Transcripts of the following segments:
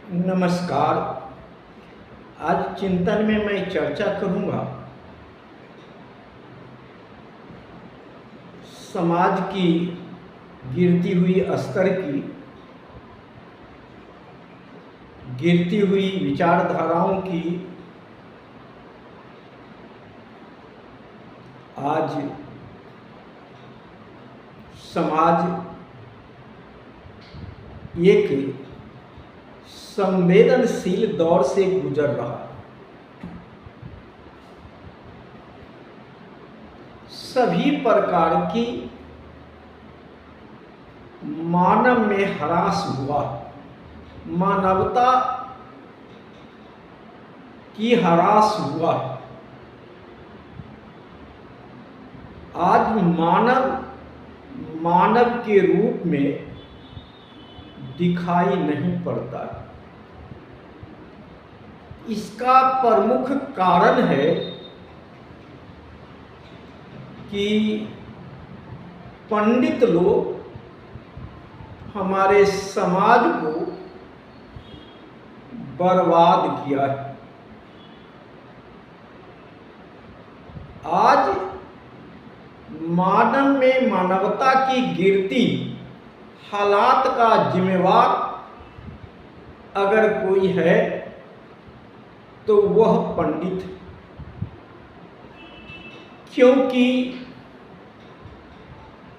नमस्कार। आज चिंतन में मैं चर्चा करूंगा समाज की गिरती हुई स्तर की, गिरती हुई विचारधाराओं की। आज समाज एक संवेदनशील दौर से गुजर रहा है। सभी प्रकार की मानव में ह्रास हुआ, मानवता की ह्रास हुआ। आज मानव के रूप में दिखाई नहीं पड़ता। इसका प्रमुख कारण है कि पंडित लोग हमारे समाज को बर्बाद किया है। आज मानव में मानवता की गिरती हालात का जिम्मेवार अगर कोई है तो वह पंडित है। क्योंकि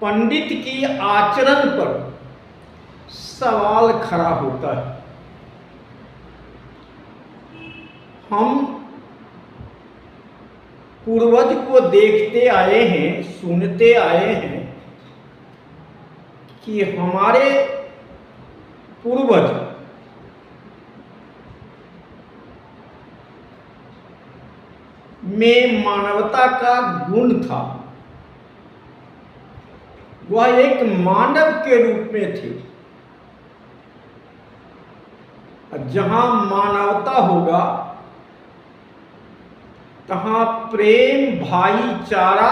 पंडित की आचरण पर सवाल खड़ा होता है। हम पूर्वज को देखते आए हैं, सुनते आए हैं कि हमारे पूर्वज में मानवता का गुण था। वह एक मानव के रूप में थे। जहां मानवता होगा तहां प्रेम, भाईचारा,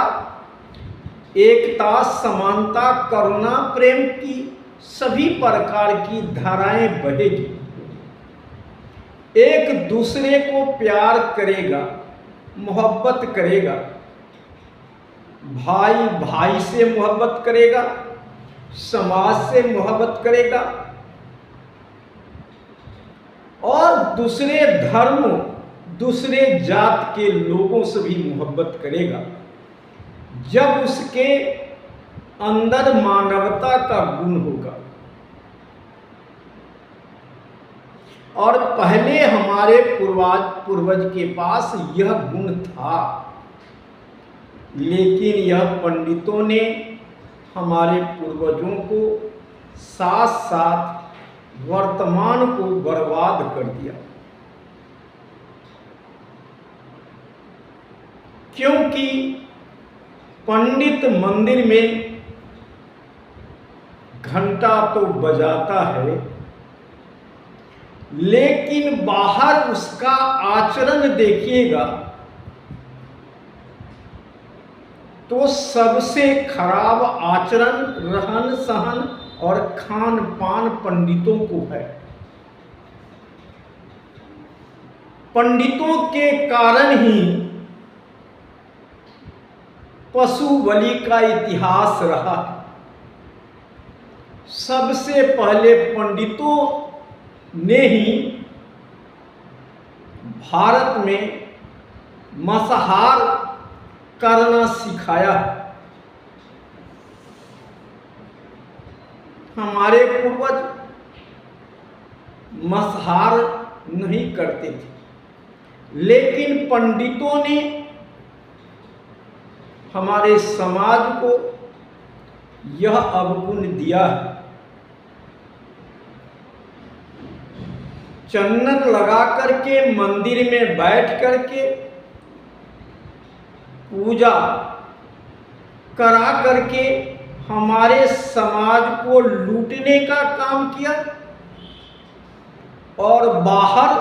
एकता, समानता, करुणा, प्रेम की सभी प्रकार की धाराएं बहेगी। एक दूसरे को प्यार करेगा, मोहब्बत करेगा। भाई भाई से मोहब्बत करेगा, समाज से मोहब्बत करेगा और दूसरे धर्म, दूसरे जात के लोगों से भी मोहब्बत करेगा जब उसके अंदर मानवता का गुण होगा। और पहले हमारे पूर्वज के पास यह गुण था, लेकिन यह पंडितों ने हमारे पूर्वजों को साथ साथ वर्तमान को बर्बाद कर दिया। क्योंकि पंडित मंदिर में घंटा तो बजाता है, लेकिन बाहर उसका आचरण देखिएगा तो सबसे खराब आचरण, रहन सहन और खान पान पंडितों को है। पंडितों के कारण ही पशु बलि का इतिहास रहा। सबसे पहले पंडितों ने ही भारत में मांसाहार करना सिखाया। हमारे पूर्वज मांसाहार नहीं करते थे, लेकिन पंडितों ने हमारे समाज को यह अवगुण दिया है। चंदन लगा करके मंदिर में बैठ करके पूजा करा करके हमारे समाज को लूटने का काम किया और बाहर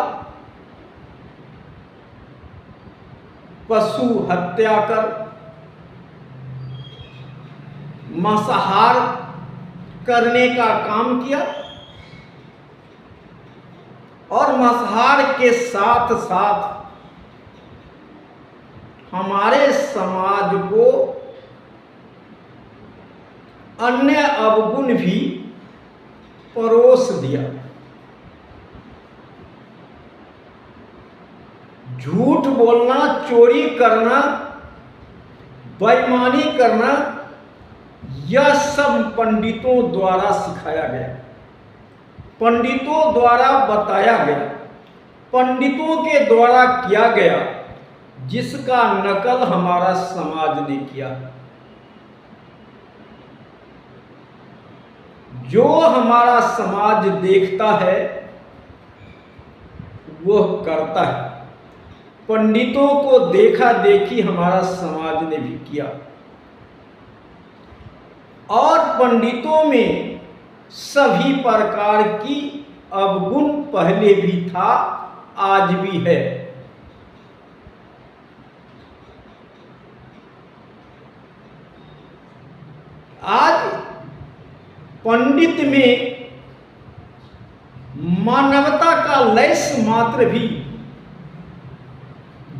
पशु हत्या कर मांसाहार करने का काम किया। और मसहार के साथ साथ हमारे समाज को अन्य अवगुण भी परोस दिया। झूठ बोलना, चोरी करना, बेईमानी करना, यह सब पंडितों द्वारा सिखाया गया, पंडितों द्वारा बताया गया, पंडितों के द्वारा किया गया, जिसका नकल हमारा समाज ने किया। जो हमारा समाज देखता है वह करता है। पंडितों को देखा देखी हमारा समाज ने भी किया, और पंडितों में सभी प्रकार की अवगुण पहले भी था, आज भी है। आज पंडित में मानवता का लेश मात्र भी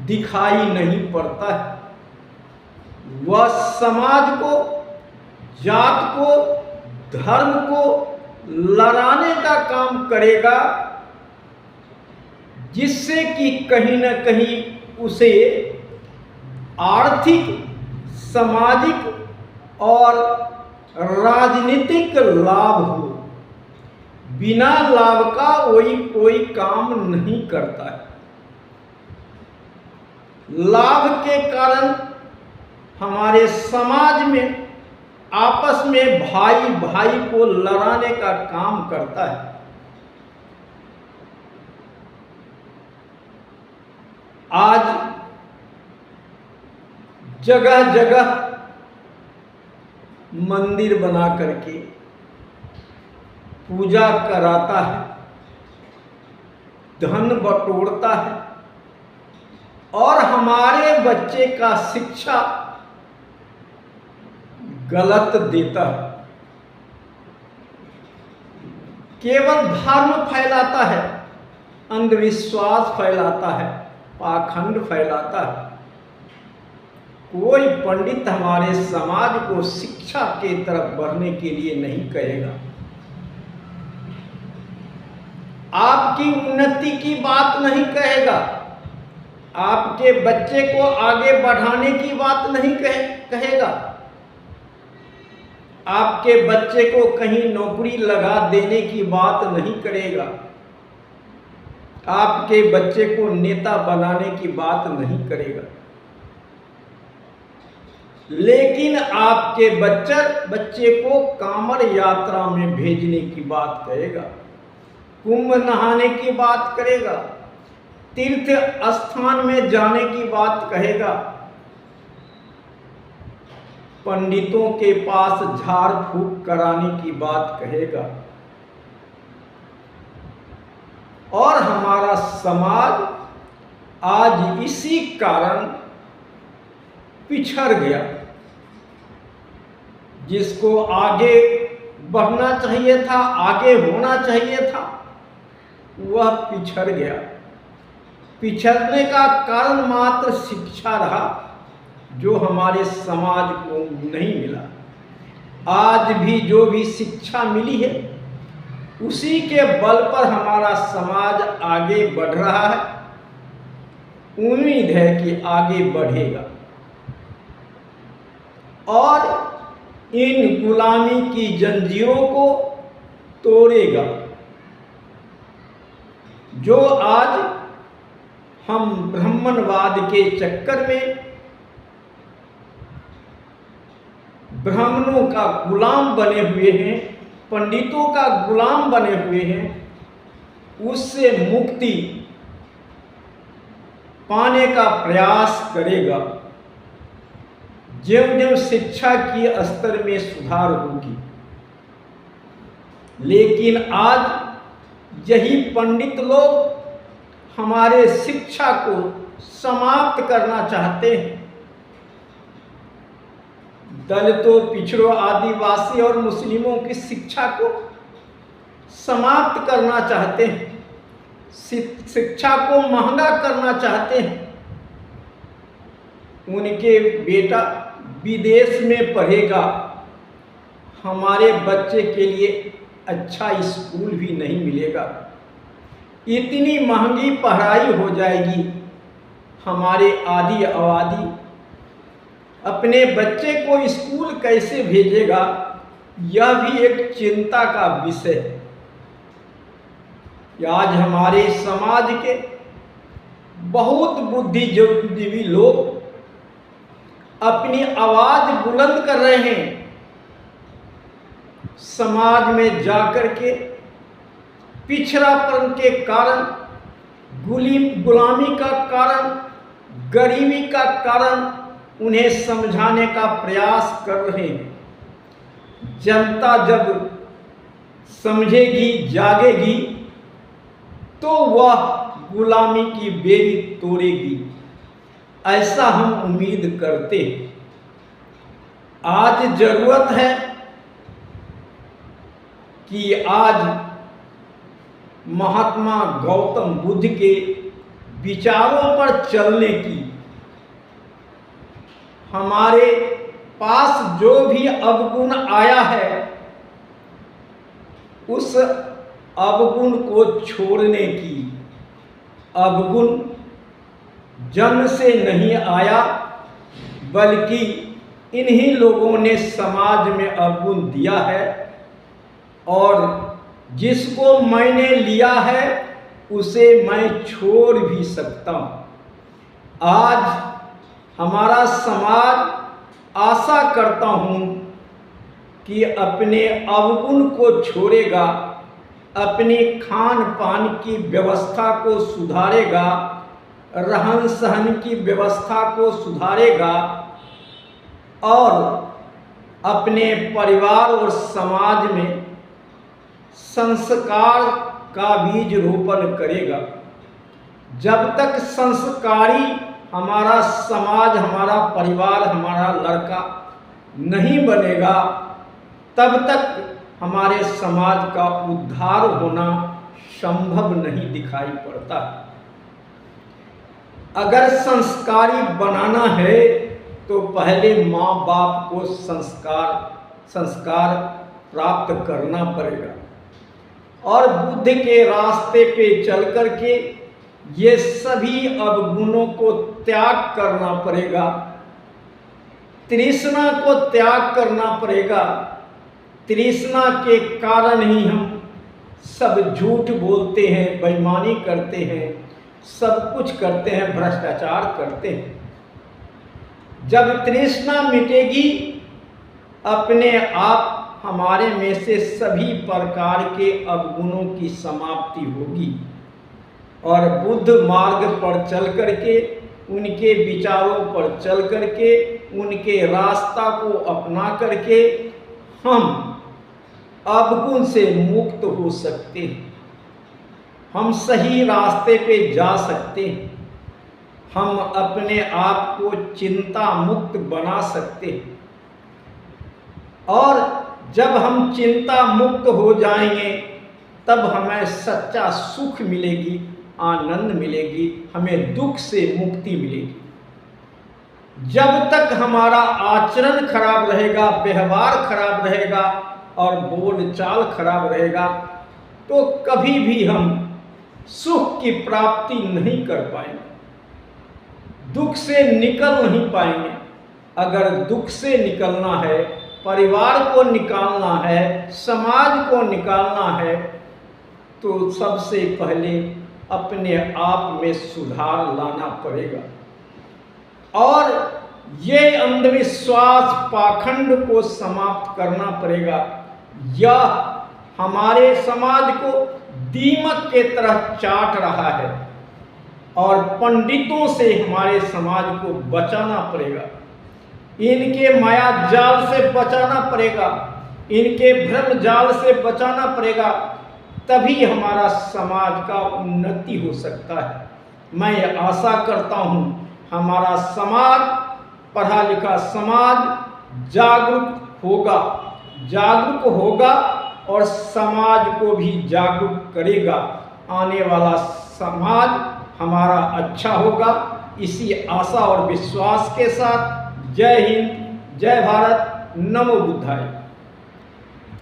दिखाई नहीं पड़ता है। वह समाज को, जात को, धर्म को लड़ाने का काम करेगा, जिससे कि कहीं न कहीं उसे आर्थिक, सामाजिक और राजनीतिक लाभ हो। बिना लाभ का कोई काम नहीं करता है। लाभ के कारण हमारे समाज में आपस में भाई भाई को लड़ाने का काम करता है। आज जगह जगह मंदिर बना करके पूजा कराता है, धन बटोरता है, और हमारे बच्चे का शिक्षा गलत देता है। केवल धर्म फैलाता है, अंधविश्वास फैलाता है, पाखंड फैलाता है। कोई पंडित हमारे समाज को शिक्षा के तरफ बढ़ने के लिए नहीं कहेगा। आपकी उन्नति की बात नहीं कहेगा, आपके बच्चे को आगे बढ़ाने की बात नहीं कहेगा, आपके बच्चे को कहीं नौकरी लगा देने की बात नहीं करेगा, आपके बच्चे को नेता बनाने की बात नहीं करेगा। लेकिन आपके बच्चे को कांवड़ यात्रा में भेजने की बात करेगा, कुंभ नहाने की बात करेगा, तीर्थ स्थान में जाने की बात कहेगा, पंडितों के पास झाड़ फूक कराने की बात कहेगा। और हमारा समाज आज इसी कारण पिछड़ गया। जिसको आगे बढ़ना चाहिए था, आगे होना चाहिए था, वह पिछड़ गया। पिछड़ने का कारण मात्र शिक्षा रहा, जो हमारे समाज को नहीं मिला। आज भी जो भी शिक्षा मिली है, उसी के बल पर हमारा समाज आगे बढ़ रहा है। उम्मीद है कि आगे बढ़ेगा और इन गुलामी की जंजीरों को तोड़ेगा। जो आज हम ब्राह्मणवाद के चक्कर में ब्राह्मणों का गुलाम बने हुए हैं, पंडितों का गुलाम बने हुए हैं, उससे मुक्ति पाने का प्रयास करेगा। ज्यों-ज्यों शिक्षा की स्तर में सुधार होगी। लेकिन आज यही पंडित लोग हमारे शिक्षा को समाप्त करना चाहते हैं। दलितों, पिछड़ों, आदिवासी और मुस्लिमों की शिक्षा को समाप्त करना चाहते हैं। शिक्षा को महंगा करना चाहते हैं। उनके बेटा विदेश में पढ़ेगा, हमारे बच्चे के लिए अच्छा स्कूल भी नहीं मिलेगा, इतनी महंगी पढ़ाई हो जाएगी। हमारे आदि आबादी अपने बच्चे को स्कूल कैसे भेजेगा, यह भी एक चिंता का विषय है। आज हमारे समाज के बहुत बुद्धिजीवी लोग अपनी आवाज बुलंद कर रहे हैं। समाज में जाकर के पिछड़ापन के कारण, गुलामी का कारण, गरीबी का कारण उन्हें समझाने का प्रयास कर रहे हैं। जनता जब समझेगी, जागेगी, तो वह गुलामी की बेड़ी तोड़ेगी, ऐसा हम उम्मीद करते हैं। आज जरूरत है कि आज महात्मा गौतम बुद्ध के विचारों पर चलने की। हमारे पास जो भी अवगुण आया है, उस अवगुण को छोड़ने की। अवगुण जन्म से नहीं आया, बल्कि इन्हीं लोगों ने समाज में अवगुण दिया है, और जिसको मैंने लिया है उसे मैं छोड़ भी सकता हूँ। आज हमारा समाज, आशा करता हूँ कि अपने अवगुण को छोड़ेगा, अपने खान पान की व्यवस्था को सुधारेगा, रहन सहन की व्यवस्था को सुधारेगा, और अपने परिवार और समाज में संस्कार का बीज रोपण करेगा। जब तक संस्कारी हमारा समाज, हमारा परिवार, हमारा लड़का नहीं बनेगा, तब तक हमारे समाज का उद्धार होना संभव नहीं दिखाई पड़ता। अगर संस्कारी बनाना है तो पहले माँ बाप को संस्कार प्राप्त करना पड़ेगा, और बुद्ध के रास्ते पे चल कर के ये सभी अवगुणों को त्याग करना पड़ेगा। तृष्णा को त्याग करना पड़ेगा। तृष्णा के कारण ही हम सब झूठ बोलते हैं, बेईमानी करते हैं, सब कुछ करते हैं, भ्रष्टाचार करते हैं। जब तृष्णा मिटेगी, अपने आप हमारे में से सभी प्रकार के अवगुणों की समाप्ति होगी, और बुद्ध मार्ग पर चल करके, उनके विचारों पर चल करके, उनके रास्ता को अपना करके हम अवगुण से मुक्त हो सकते हैं। हम सही रास्ते पे जा सकते हैं। हम अपने आप को चिंता मुक्त बना सकते हैं, और जब हम चिंता मुक्त हो जाएंगे, तब हमें सच्चा सुख मिलेगी, आनंद मिलेगी, हमें दुख से मुक्ति मिलेगी। जब तक हमारा आचरण खराब रहेगा, व्यवहार खराब रहेगा और बोलचाल खराब रहेगा, तो कभी भी हम सुख की प्राप्ति नहीं कर पाएंगे, दुख से निकल नहीं पाएंगे। अगर दुख से निकलना है, परिवार को निकालना है, समाज को निकालना है, तो सबसे पहले अपने आप में सुधार लाना पड़ेगा, और ये अंधविश्वास, पाखंड को समाप्त करना पड़ेगा। यह हमारे समाज को दीमक के तरह चाट रहा है, और पंडितों से हमारे समाज को बचाना पड़ेगा। इनके माया जाल से बचाना पड़ेगा, इनके भ्रम जाल से बचाना पड़ेगा, तभी हमारा समाज का उन्नति हो सकता है। मैं आशा करता हूँ हमारा समाज, पढ़ा लिखा समाज जागरूक होगा और समाज को भी जागरूक करेगा, आने वाला समाज हमारा अच्छा होगा। इसी आशा और विश्वास के साथ जय हिंद, जय भारत, नमो बुद्धाय।